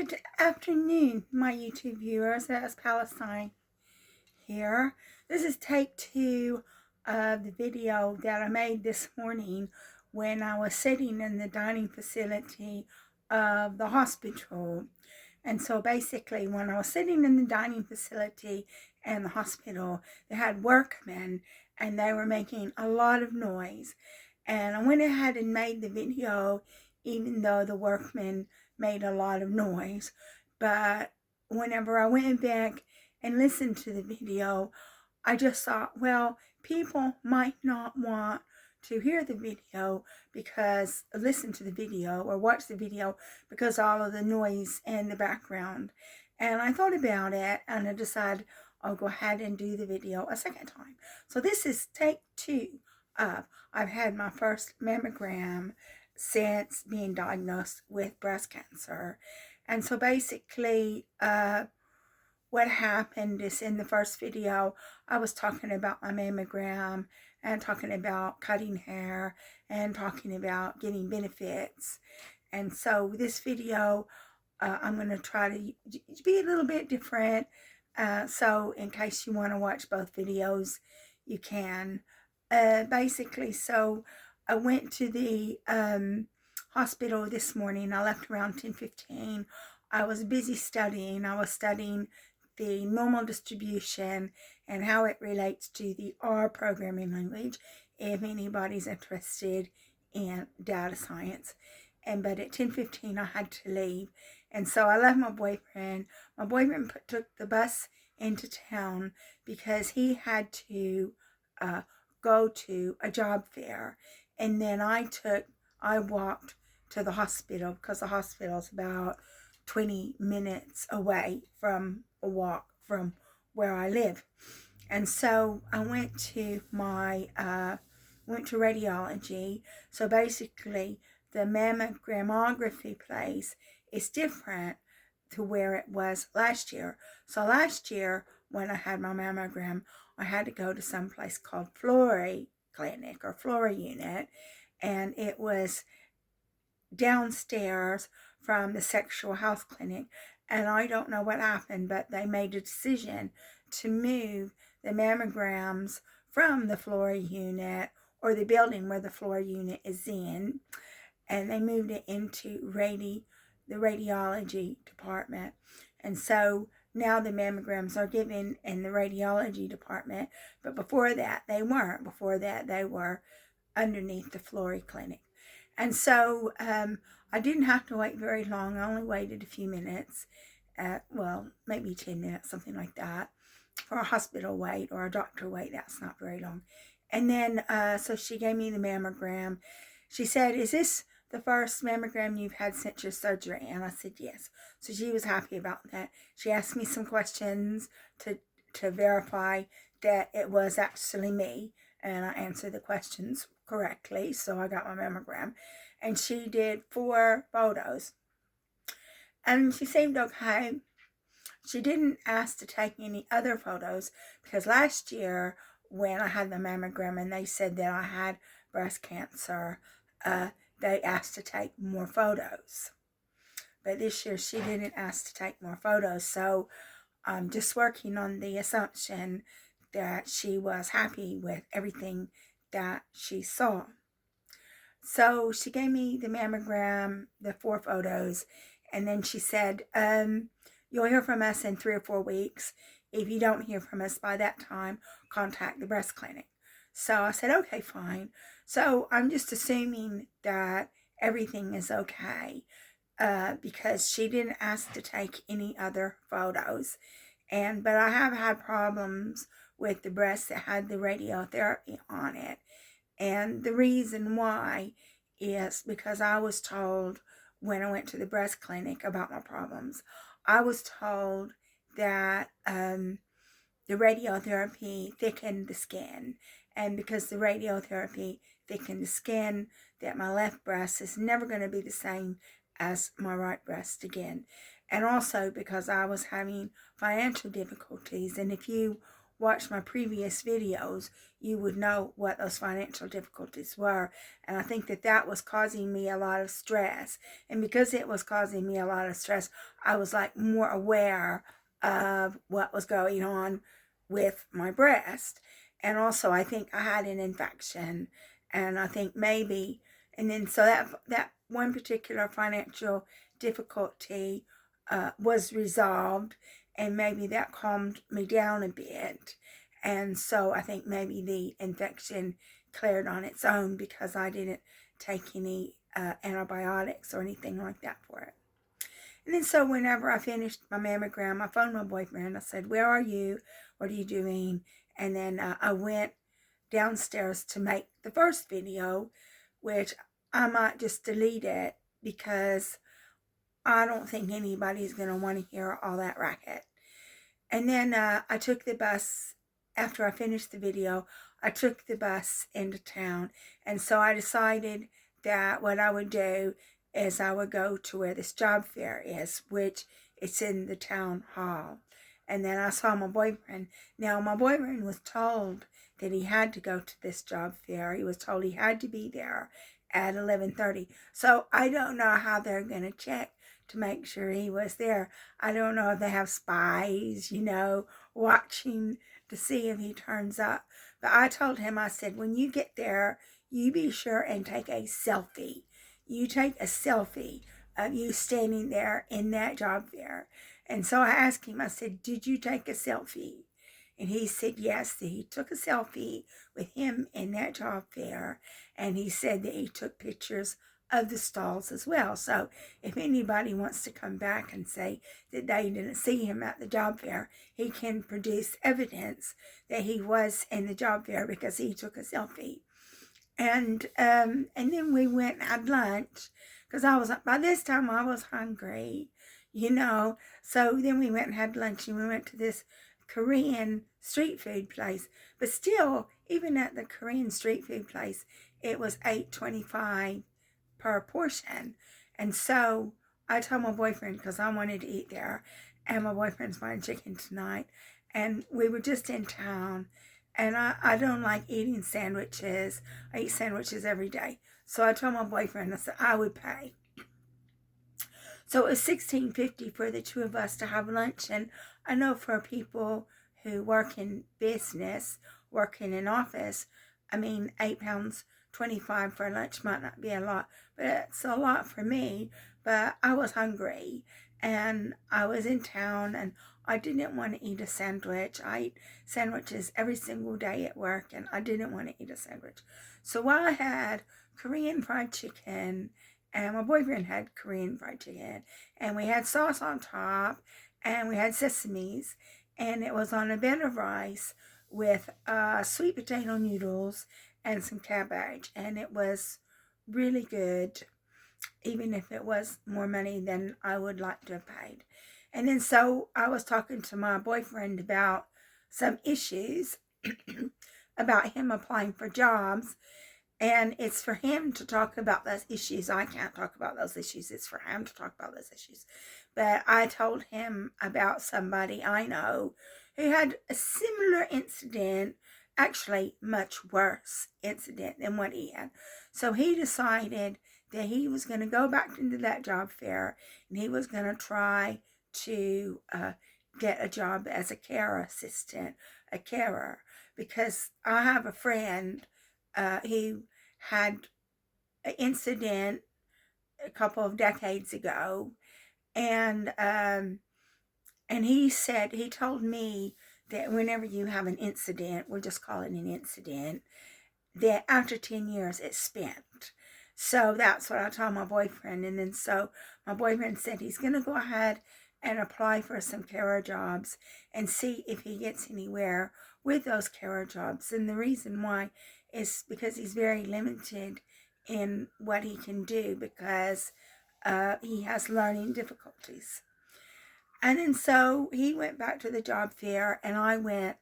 Good afternoon, my YouTube viewers. That's Palestine here. This is take 2 of the video that I made this morning when I was sitting in the dining facility of the hospital. And so basically, when I was sitting in the dining facility and the hospital, they had workmen and they were making a lot of noise. And I went ahead and made the video, even though the workmen made a lot of noise. But whenever I went back and listened to the video, I just thought, well, people might not want to hear the video because listen to the video or watch the video because all of the noise in the background. And I thought about it and I decided I'll go ahead and do the video a second time. So this is take 2 of I've had my first mammogram since being diagnosed with breast cancer. And so basically what happened is in the first video, I was talking about my mammogram and talking about cutting hair and talking about getting benefits. And so this video, I'm going to try to be a little bit different. So in case you want to watch both videos, you can. Basically, so I went to the hospital this morning. I left around 10:15. I was busy studying. I was studying the normal distribution and how it relates to the R programming language, if anybody's interested in data science. But at 10:15 I had to leave, and so I left my boyfriend. My boyfriend took the bus into town because he had to go to a job fair, and then I walked to the hospital because the hospital is about 20 minutes away from a walk from where I live. And so I went to radiology. So basically the mammography place is different to where it was last year. So last year when I had my mammogram, I had to go to some place called Florey Clinic or Florey Unit, and it was downstairs from the sexual health clinic. And I don't know what happened, but they made a decision to move the mammograms from the Florey unit, or the building where the Florey unit is in, and they moved it into the radiology department. And so now the mammograms are given in the radiology department, but before that they weren't. Before that they were underneath the Florey clinic. And so I didn't have to wait very long. I only waited a few minutes, well, maybe 10 minutes, something like that, for a hospital wait or a doctor wait. That's not very long. And then, so she gave me the mammogram. She said, "Is this the first mammogram you've had since your surgery?" And I said, "Yes." So she was happy about that. She asked me some questions to verify that it was actually me, and I answered the questions correctly. So I got my mammogram, and she did 4 photos, and she seemed okay. She didn't ask to take any other photos because last year when I had the mammogram and they said that I had breast cancer, they asked to take more photos. But this year she didn't ask to take more photos. So I'm just working on the assumption that she was happy with everything that she saw. So she gave me the mammogram, the 4 photos, and then she said, "You'll hear from us in 3 or 4 weeks. If you don't hear from us by that time, contact the breast clinic." So I said, okay, fine. So I'm just assuming that everything is okay because she didn't ask to take any other photos. But I have had problems with the breast that had the radiotherapy on it. And the reason why is because I was told when I went to the breast clinic about my problems, I was told that the radiotherapy thickened the skin. And because the radiotherapy thickened the skin, that my left breast is never going to be the same as my right breast again. And also because I was having financial difficulties. And if you watched my previous videos, you would know what those financial difficulties were. And I think that that was causing me a lot of stress. And because it was causing me a lot of stress, I was like more aware of what was going on with my breast. And also I think I had an infection, and I think maybe, and then so that one particular financial difficulty was resolved, and maybe that calmed me down a bit. And so I think maybe the infection cleared on its own because I didn't take any antibiotics or anything like that for it. And then so whenever I finished my mammogram, I phoned my boyfriend. I said, "Where are you? What are you doing?" And then I went downstairs to make the first video, which I might just delete it because I don't think anybody's going to want to hear all that racket. And then I took the bus. After I finished the video, I took the bus into town. And so I decided that what I would do is I would go to where this job fair is, which it's in the town hall. And then I saw my boyfriend. Now, my boyfriend was told that he had to go to this job fair. He was told he had to be there at 11:30. So I don't know how they're going to check to make sure he was there. I don't know if they have spies, watching to see if he turns up. But I told him, I said, when you get there, you be sure and take a selfie. You take a selfie of you standing there in that job fair. And so I asked him, I said, "Did you take a selfie?" And he said yes, that he took a selfie with him in that job fair. And he said that he took pictures of the stalls as well. So if anybody wants to come back and say that they didn't see him at the job fair, he can produce evidence that he was in the job fair because he took a selfie. And then we went and had lunch because by this time I was hungry, So then we went and had lunch, and we went to this Korean street food place. But still, even at the Korean street food place, it was $8.25 per portion. And so I told my boyfriend, because I wanted to eat there, and my boyfriend's buying chicken tonight, and we were just in town, and I don't like eating sandwiches. I eat sandwiches every day. So I told my boyfriend, I said I would pay. So it was $16.50 for the two of us to have lunch. And I know for people who work in business, work in an office, £8.25 for lunch might not be a lot, but it's a lot for me. But I was hungry, and I was in town, and I didn't want to eat a sandwich. I eat sandwiches every single day at work, and I didn't want to eat a sandwich. So I had Korean fried chicken, and my boyfriend had Korean fried chicken, and we had sauce on top, and we had sesames, and it was on a bed of rice with sweet potato noodles and some cabbage, and it was really good, even if it was more money than I would like to have paid. And then so I was talking to my boyfriend about some issues about him applying for jobs, and it's for him to talk about those issues. I can't talk about those issues. It's for him to talk about those issues. But I told him about somebody I know who had a similar incident, actually much worse incident than what he had. So he decided that he was going to go back into that job fair, and he was going to try to get a job as a care assistant, a carer, because I have a friend who had an incident a couple of decades ago, and he told me that whenever you have an incident, we'll just call it an incident, that after 10 years it's spent. So that's what I told my boyfriend. And then so my boyfriend said he's going to go ahead and apply for some carer jobs and see if he gets anywhere with those carer jobs. And the reason why is because he's very limited in what he can do because he has learning difficulties. And then so he went back to the job fair, and I went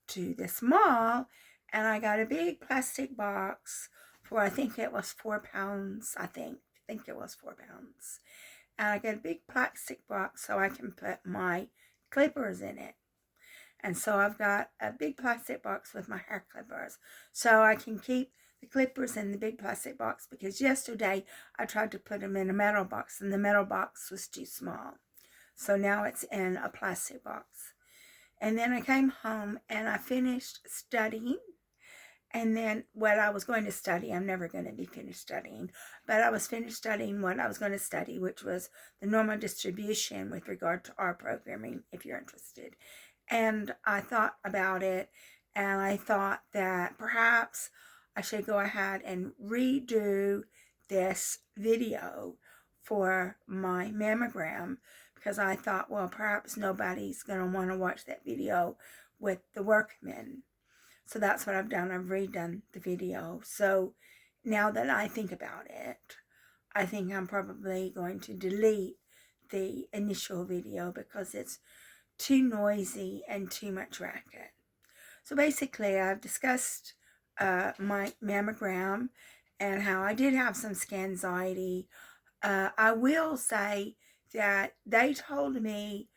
to this mall, and I got a big plastic box for, I think it was £4. I think it was £4. And I got a big plastic box so I can put my clippers in it. And so I've got a big plastic box with my hair clippers. So I can keep the clippers in the big plastic box, because yesterday I tried to put them in a metal box and the metal box was too small. So now it's in a plastic box. And then I came home and I finished studying. And then what I was going to study, I'm never going to be finished studying, but I was finished studying what I was going to study, which was the normal distribution with regard to R programming, if you're interested. And I thought about it, and I thought that perhaps I should go ahead and redo this video for my mammogram, because I thought, well, perhaps nobody's going to want to watch that video with the workmen. So that's what I've done. I've redone the video. So now that I think about it, I think I'm probably going to delete the initial video because it's too noisy and too much racket. So basically, I've discussed my mammogram and how I did have some skin anxiety. I will say that they told me,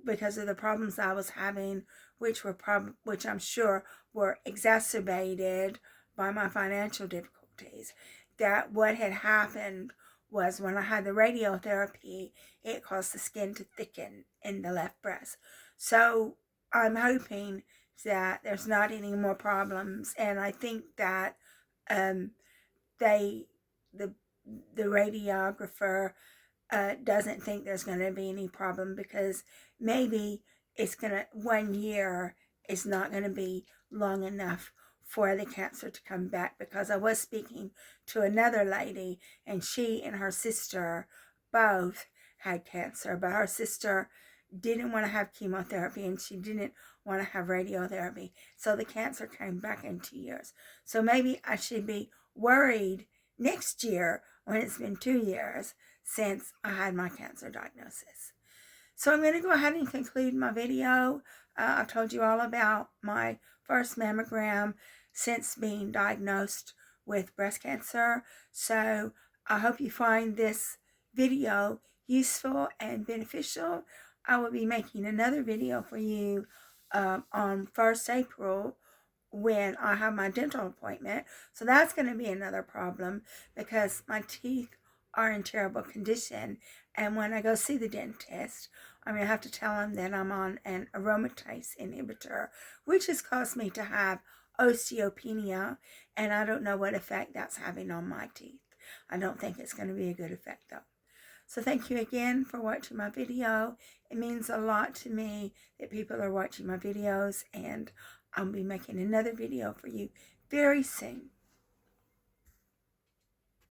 because of the problems I was having, which I'm sure were exacerbated by my financial difficulties, that what had happened was when I had the radiotherapy, it caused the skin to thicken in the left breast. So I'm hoping that there's not any more problems, and I think that the radiographer doesn't think there's going to be any problem, because maybe 1 year is not going to be long enough for the cancer to come back, because I was speaking to another lady, and she and her sister both had cancer, but her sister didn't want to have chemotherapy and she didn't want to have radiotherapy, so the cancer came back in 2 years. So maybe I should be worried next year when it's been 2 years since I had my cancer diagnosis. So I'm going to go ahead and conclude my video. I've told you all about my first mammogram since being diagnosed with breast cancer. So I hope you find this video useful and beneficial. I will be making another video for you on 1st April when I have my dental appointment. So that's going to be another problem, because my teeth are in terrible condition, and when I go see the dentist, I'm going to have to tell him that I'm on an aromatase inhibitor, which has caused me to have osteopenia, and I don't know what effect that's having on my teeth. I don't think it's going to be a good effect, though. So thank you again for watching my video. It means a lot to me that people are watching my videos, and I'll be making another video for you very soon.